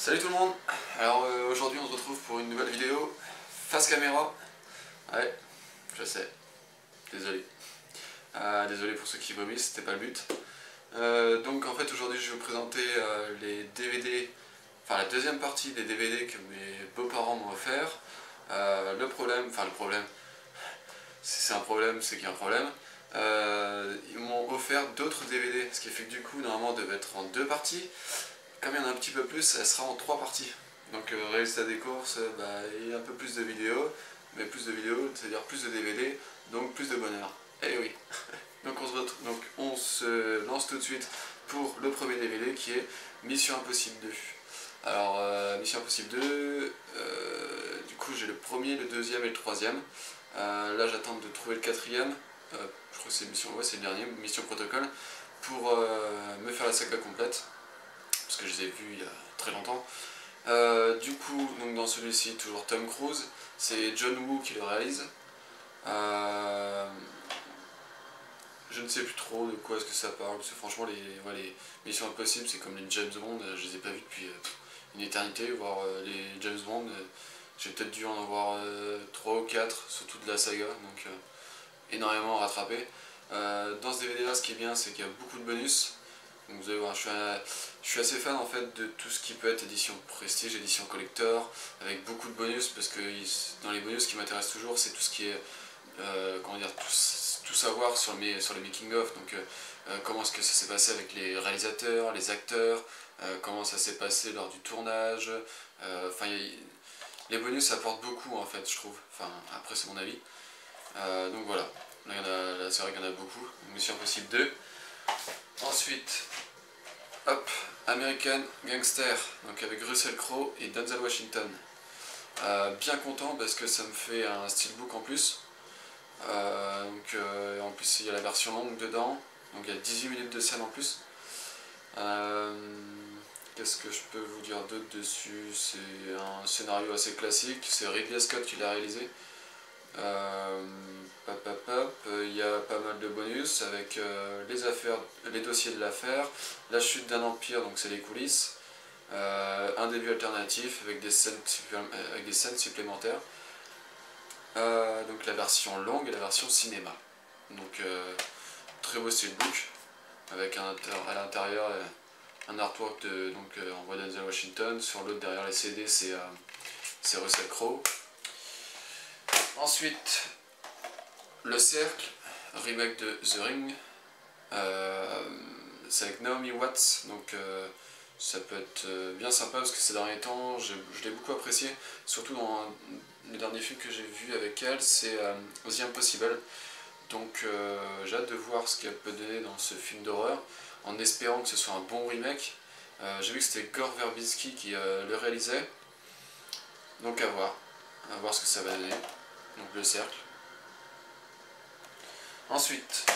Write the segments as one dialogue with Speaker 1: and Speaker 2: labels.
Speaker 1: Salut tout le monde. Alors aujourd'hui on se retrouve pour une nouvelle vidéo face caméra. Ouais, je sais, désolé. Désolé pour ceux qui vomissent, c'était pas le but. Donc en fait aujourd'hui je vais vous présenter les DVD, enfin la deuxième partie des DVD que mes beaux-parents m'ont offert. Le problème, si c'est un problème, c'est qu'il y a un problème. Ils m'ont offert d'autres DVD, ce qui fait que du coup normalement elle devait être en deux parties. Comme il y en a un petit peu plus, elle sera en trois parties. Donc résultat des courses, il y a un peu plus de vidéos, mais plus de vidéos, c'est-à-dire plus de DVD, donc plus de bonheur. Eh oui. Donc on se lance tout de suite pour le premier DVD qui est Mission Impossible 2. Alors Mission Impossible 2, du coup j'ai le premier, le deuxième et le troisième. Là j'attends de trouver le quatrième, je crois que c'est c'est le dernier, Mission Protocol, pour me faire la saga complète. Parce que je les ai vus il y a très longtemps. Du coup, donc dans celui-ci, toujours Tom Cruise, c'est John Woo qui le réalise. Je ne sais plus trop de quoi est-ce que ça parle, parce que franchement, les Missions Impossibles, c'est comme les James Bond, je les ai pas vus depuis une éternité, voire les James Bond, j'ai peut-être dû en avoir 3 ou 4, surtout de la saga, donc énormément à rattraper. Dans ce DVD là, ce qui est bien, c'est qu'il y a beaucoup de bonus. Donc vous allez voir, je suis assez fan en fait de tout ce qui peut être édition prestige, édition collector, avec beaucoup de bonus, parce que dans les bonus, ce qui m'intéresse toujours, c'est tout ce qui est, comment dire, tout savoir sur les making of. Donc comment est-ce que ça s'est passé avec les réalisateurs, les acteurs, comment ça s'est passé lors du tournage. Les bonus apportent beaucoup en fait, je trouve. Enfin, après c'est mon avis. Donc voilà, là c'est vrai qu'il y en a beaucoup. Mission Impossible 2. Ensuite, hop, American Gangster, donc avec Russell Crowe et Denzel Washington. Bien content parce que ça me fait un steelbook en plus. En plus il y a la version longue dedans, donc il y a 18 minutes de scène en plus. Qu'est-ce que je peux vous dire d'autre dessus? C'est un scénario assez classique, c'est Ridley Scott qui l'a réalisé. Il y a pas mal de bonus avec les dossiers de l'affaire, la chute d'un empire, donc c'est les coulisses, un début alternatif avec des scènes supplémentaires, donc la version longue et la version cinéma. Donc très beau steelbook avec à l'intérieur un artwork on voit Denzel Washington, sur l'autre derrière les CD c'est Russell Crowe. Ensuite, Le Cercle, remake de The Ring, c'est avec Naomi Watts, donc ça peut être bien sympa parce que ces derniers temps je l'ai beaucoup apprécié, surtout dans le dernier film que j'ai vu avec elle, c'est The Impossible. Donc j'ai hâte de voir ce qu'elle peut donner dans ce film d'horreur, en espérant que ce soit un bon remake. J'ai vu que c'était Gore Verbinski qui le réalisait, donc à voir ce que ça va donner. Donc Le Cercle. Ensuite,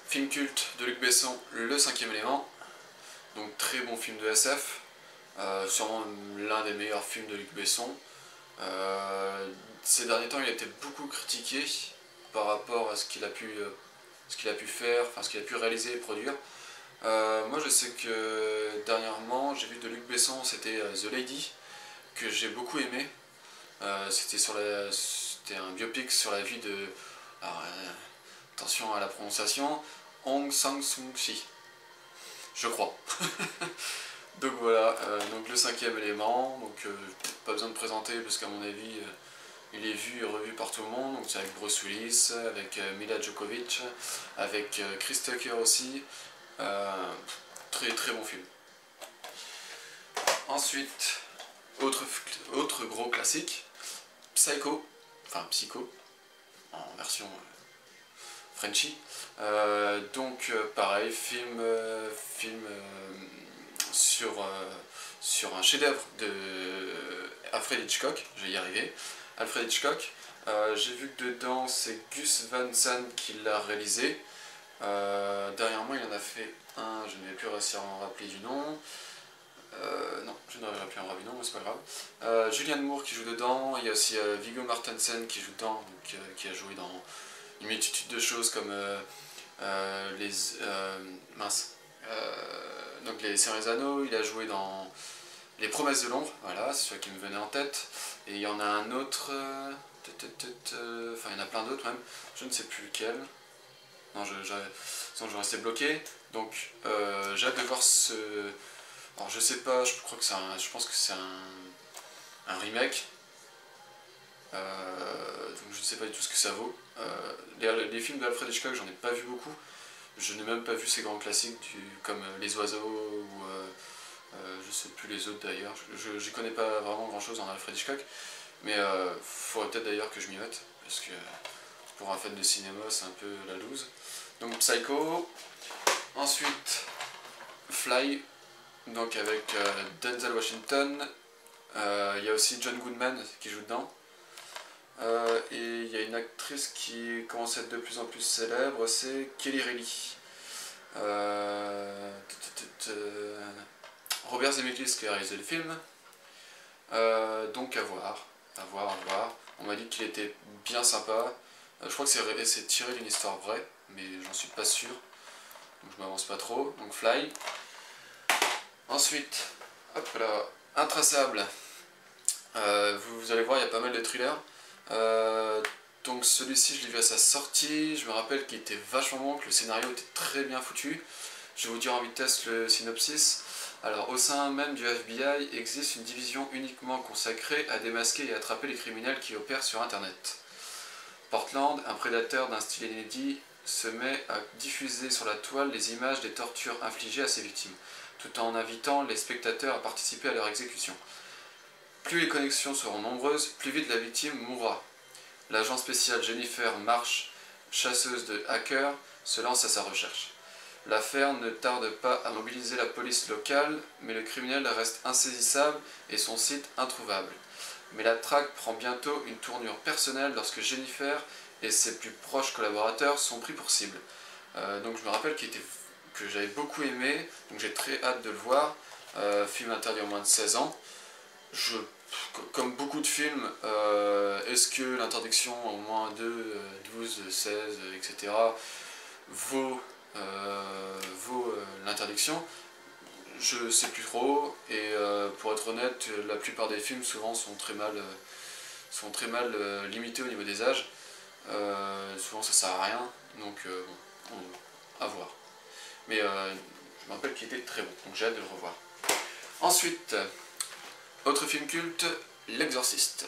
Speaker 1: film culte de Luc Besson, Le Cinquième Élément. Donc très bon film de SF, sûrement l'un des meilleurs films de Luc Besson. Ces derniers temps il a été beaucoup critiqué par rapport à ce qu'il a pu faire, enfin ce qu'il a pu réaliser et produire. Moi je sais que dernièrement j'ai vu de Luc Besson, c'était The Lady, que j'ai beaucoup aimé. C'était un biopic sur la vie de, alors, attention à la prononciation, Aung San Suu Kyi, je crois. Donc voilà, donc Le Cinquième Élément, donc pas besoin de présenter parce qu'à mon avis il est vu et revu par tout le monde. Donc c'est avec Bruce Willis, avec Mila Djokovic, avec Chris Tucker aussi. Très très bon film. Ensuite, autre gros classique, Psycho, en version Frenchy. Pareil, film sur un chef-d'œuvre de Alfred Hitchcock, je vais y arriver. Alfred Hitchcock, j'ai vu que dedans c'est Gus Van Sant qui l'a réalisé. Derrière moi il en a fait un, je ne vais plus réussir à en rappeler du nom. Non, je n'arriverai plus à en rappeler du nom, mais c'est pas grave. Julianne Moore qui joue dedans, il y a aussi Viggo Mortensen qui joue dedans, qui a joué dans une multitude de choses comme donc les Seigneurs des Anneaux, il a joué dans Les Promesses de l'ombre, voilà, c'est celui qui me venait en tête. Et il y en a un autre, enfin il y en a plein d'autres même, je ne sais plus lequel. Non, sinon je vais rester bloqué. Donc j'ai hâte de voir ce... Alors je sais pas, je crois que c'est je pense que c'est un remake. Donc je ne sais pas du tout ce que ça vaut. Les films d'Alfred Hitchcock, j'en ai pas vu beaucoup. Je n'ai même pas vu ces grands classiques comme Les Oiseaux ou je sais plus les autres d'ailleurs. Je connais pas vraiment grand chose en Alfred Hitchcock. Mais il faudrait peut-être d'ailleurs que je m'y mette. Parce que pour un fan de cinéma, c'est un peu la loose. Donc Psycho. Ensuite Fly. Donc avec Denzel Washington. Il y a aussi John Goodman qui joue dedans. Et il y a une actrice qui commence à être de plus en plus célèbre, c'est Kelly Reilly. Robert Zemeckis qui a réalisé le film. Donc à voir. On m'a dit qu'il était bien sympa. Je crois que c'est tiré d'une histoire vraie, mais j'en suis pas sûr. Donc je m'avance pas trop. Donc Fly. Ensuite, hop là, Intraçable. Vous allez voir, il y a pas mal de thrillers. Donc celui-ci, je l'ai vu à sa sortie. Je me rappelle qu'il était vachement bon, que le scénario était très bien foutu. Je vais vous dire en vitesse le synopsis. Alors, au sein même du FBI existe une division uniquement consacrée à démasquer et attraper les criminels qui opèrent sur Internet. Portland, un prédateur d'un style inédit, se met à diffuser sur la toile les images des tortures infligées à ses victimes, tout en invitant les spectateurs à participer à leur exécution. Plus les connexions seront nombreuses, plus vite la victime mourra. L'agent spécial Jennifer Marsh, chasseuse de hackers, se lance à sa recherche. L'affaire ne tarde pas à mobiliser la police locale, mais le criminel reste insaisissable et son site introuvable. Mais la traque prend bientôt une tournure personnelle lorsque Jennifer et ses plus proches collaborateurs sont pris pour cible. Donc je me rappelle que j'avais beaucoup aimé, donc j'ai très hâte de le voir. Film interdit aux moins de 16 ans. Comme beaucoup de films, est-ce que l'interdiction au moins de 12, 16, etc. vaut l'interdiction? Je sais plus trop, et pour être honnête, la plupart des films souvent sont très mal limités au niveau des âges. Souvent ça sert à rien, donc bon, à voir. Mais je me rappelle qu'il était très bon, donc j'ai hâte de le revoir. Ensuite, autre film culte, L'Exorciste.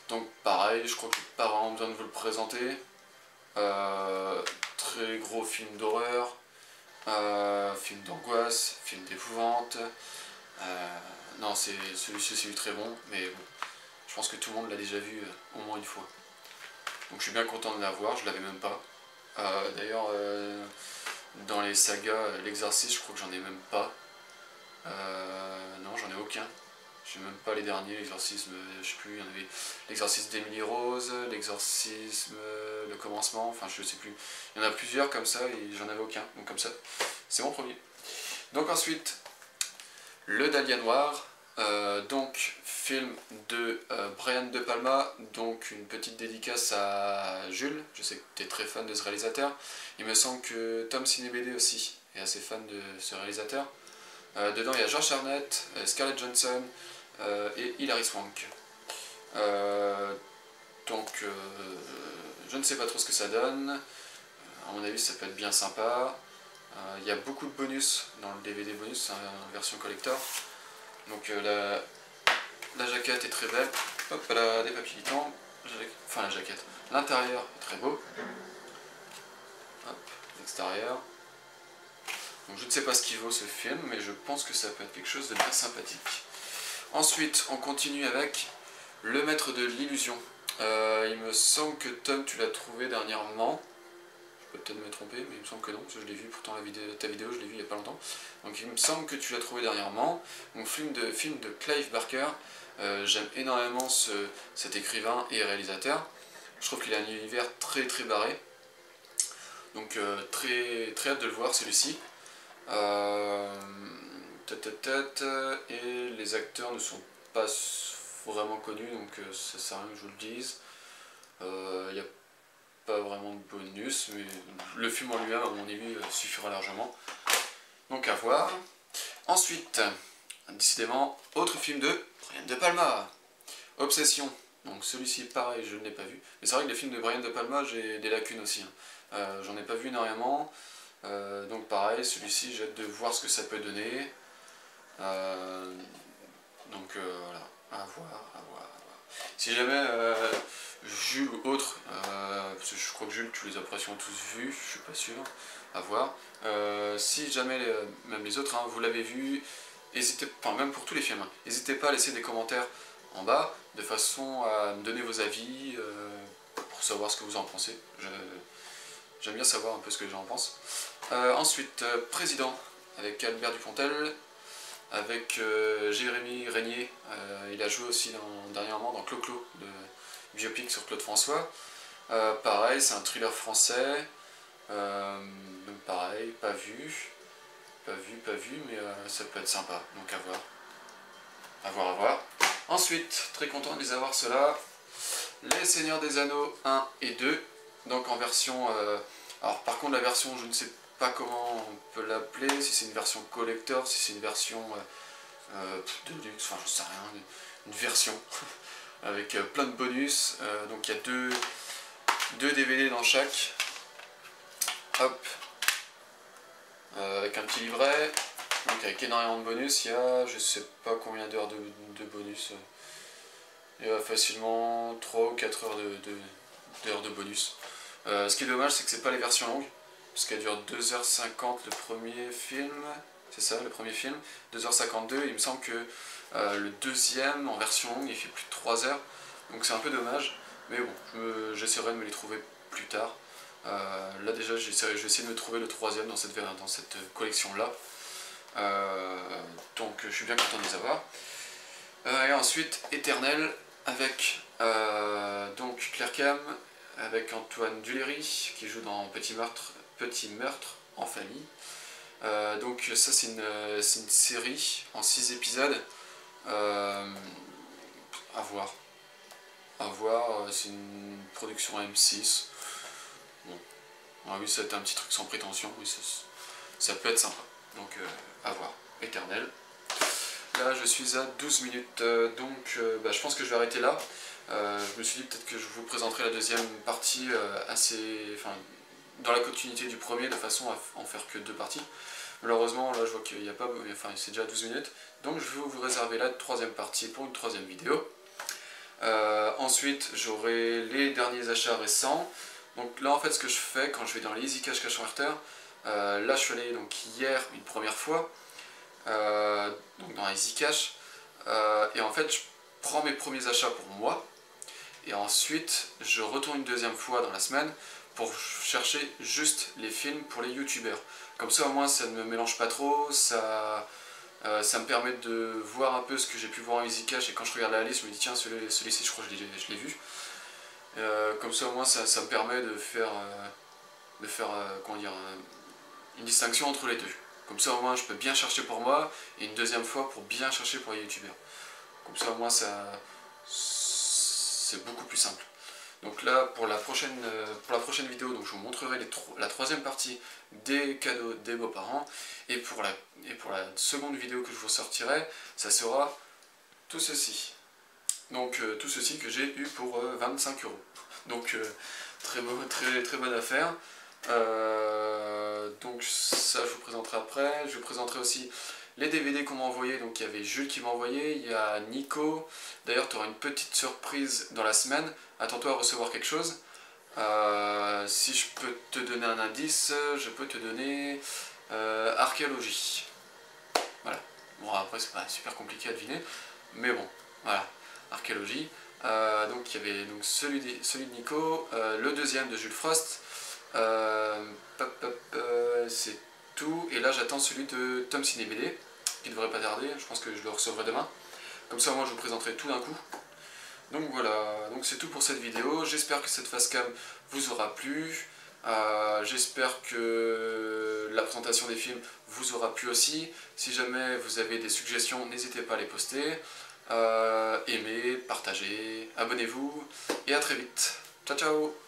Speaker 1: Donc pareil, je crois que j'ai pas vraiment besoin de vous le présenter. Très gros film d'horreur, film d'angoisse, film d'épouvante. Non, celui-ci c'est très bon, mais bon, je pense que tout le monde l'a déjà vu au moins une fois. Donc je suis bien content de l'avoir, je l'avais même pas. D'ailleurs, dans les sagas, L'Exorciste, je crois que j'en ai même pas. Non, j'en ai aucun. Je sais même pas les derniers, l'exorcisme, je sais plus, il y en avait l'exorcisme d'Emily Rose, l'exorcisme, le commencement, enfin je sais plus. Il y en a plusieurs comme ça et j'en avais aucun, donc comme ça, c'est mon premier. Donc ensuite, Le Dahlia Noir, donc film de Brian De Palma, donc une petite dédicace à Jules, je sais que tu es très fan de ce réalisateur. Il me semble que Tom Cinebede aussi est assez fan de ce réalisateur. Dedans il y a George Arnett, Scarlett Johansson, et Hilary Swank. Donc je ne sais pas trop ce que ça donne. À mon avis ça peut être bien sympa. Il y a beaucoup de bonus dans le DVD bonus, en version collector. Donc la jaquette est très belle. Hop, elle a des papillons. Enfin la jaquette. L'intérieur est très beau. Hop, l'extérieur. Donc je ne sais pas ce qu'il vaut ce film, mais je pense que ça peut être quelque chose de bien sympathique. Ensuite, on continue avec Le Maître de l'Illusion. Il me semble que Tom, tu l'as trouvé dernièrement. Je peux peut-être me tromper, mais il me semble que non, parce que je l'ai vu, pourtant ta vidéo, je l'ai vu il n'y a pas longtemps. Donc il me semble que tu l'as trouvé dernièrement. Donc film de Clive Barker. J'aime énormément cet écrivain et réalisateur. Je trouve qu'il a un univers très très barré. Donc très, très hâte de le voir celui-ci. Et les acteurs ne sont pas vraiment connus, donc ça sert à rien que je vous le dise. Il n'y a pas vraiment de bonus, mais le film en lui-même, à mon avis, suffira largement. Donc à voir. Ensuite, décidément, autre film de Brian De Palma. Obsession. Donc celui-ci, pareil, je ne l'ai pas vu. Mais c'est vrai que les films de Brian De Palma, j'ai des lacunes aussi. J'en ai pas vu énormément. Donc pareil, celui-ci, j'ai hâte de voir ce que ça peut donner. Voilà, à voir. Si jamais Jules ou autre, parce que je crois que Jules, tu les as pression tous vus, je suis pas sûr, à voir. Si jamais, même les autres, hein, vous l'avez vu, enfin même pour tous les films, n'hésitez pas à laisser des commentaires en bas, de façon à me donner vos avis, pour savoir ce que vous en pensez. J'aime bien savoir un peu ce que j'en pense. Ensuite, Président, avec Albert Dupontel, avec Jérémy Régnier, il a joué aussi dernièrement dans Clo-Clo, le biopic sur Claude François. Pareil, c'est un thriller français, pareil, pas vu, mais ça peut être sympa, donc à voir. Ensuite, très content de les avoir ceux-là, Les Seigneurs des Anneaux 1 et 2, donc en version... alors par contre la version, je ne sais pas comment on peut l'appeler, si c'est une version collector, si c'est une version de luxe, enfin je sais rien, une version avec plein de bonus, donc il y a deux DVD dans chaque, hop, avec un petit livret, donc avec énormément de bonus. Il y a je sais pas combien d'heures de bonus, il y a facilement 3 ou 4 heures d'heures de bonus. Ce qui est dommage, c'est que c'est pas les versions longues, parce qu'elle dure 2h50 le premier film, c'est ça, le premier film, 2h52, il me semble que le deuxième en version longue il fait plus de 3 heures, donc c'est un peu dommage, mais bon, j'essaierai de me les trouver plus tard. Là déjà je vais essayer de me trouver le troisième dans cette collection là, donc je suis bien content de les avoir. Et ensuite Éternel avec donc Claire Cam, avec Antoine Duléry qui joue dans Petit meurtre en famille. Donc ça c'est une série en 6 épisodes, à voir, c'est une production M6. Bon, oui, ça va être un petit truc sans prétention, mais ça peut être sympa, donc à voir. Éternel. Là je suis à 12 minutes, donc je pense que je vais arrêter là. Je me suis dit peut-être que je vous présenterai la deuxième partie dans la continuité du premier, de façon à en faire que 2 parties. Malheureusement là je vois qu'il n'y a pas, c'est déjà 12 minutes, donc je vais vous réserver la troisième partie pour une troisième vidéo. Ensuite j'aurai les derniers achats récents. Donc là en fait ce que je fais quand je vais dans les Easy Cash Cash Converter, là je suis allé donc hier une première fois, donc dans Easy Cash, et en fait je prends mes premiers achats pour moi, et ensuite je retourne une deuxième fois dans la semaine pour chercher juste les films pour les youtubeurs. Comme ça au moins ça ne me mélange pas trop, ça me permet de voir un peu ce que j'ai pu voir en Easy Cash, et quand je regarde la liste je me dis tiens celui-ci je crois que je l'ai vu. Comme ça au moins ça me permet de faire une distinction entre les deux. Comme ça au moins je peux bien chercher pour moi, et une deuxième fois pour bien chercher pour les youtubeurs. Comme ça au moins c'est beaucoup plus simple. Donc là pour la prochaine vidéo, donc je vous montrerai la troisième partie des cadeaux des beaux-parents, et pour la seconde vidéo que je vous sortirai, ça sera tout ceci. Donc tout ceci que j'ai eu pour 25 €. Donc très bonne affaire. Donc ça je vous présenterai après. Je vous présenterai aussi les DVD qu'on m'a envoyé. Donc il y avait Jules qui m'a envoyé, il y a Nico. D'ailleurs tu auras une petite surprise dans la semaine, attends-toi à recevoir quelque chose. Si je peux te donner un indice, je peux te donner archéologie. Voilà. Bon après c'est pas super compliqué à deviner, mais bon, voilà, archéologie. Donc il y avait donc celui de Nico, le deuxième de Jules Frost, c'est tout, et là j'attends celui de Tom Ciné BD, qui devrait pas tarder, je pense que je le recevrai demain. Comme ça moi je vous présenterai tout d'un coup. Donc voilà, donc c'est tout pour cette vidéo, j'espère que cette facecam vous aura plu, j'espère que la présentation des films vous aura plu aussi. Si jamais vous avez des suggestions, n'hésitez pas à les poster, aimez, partagez, abonnez-vous, et à très vite. Ciao ciao.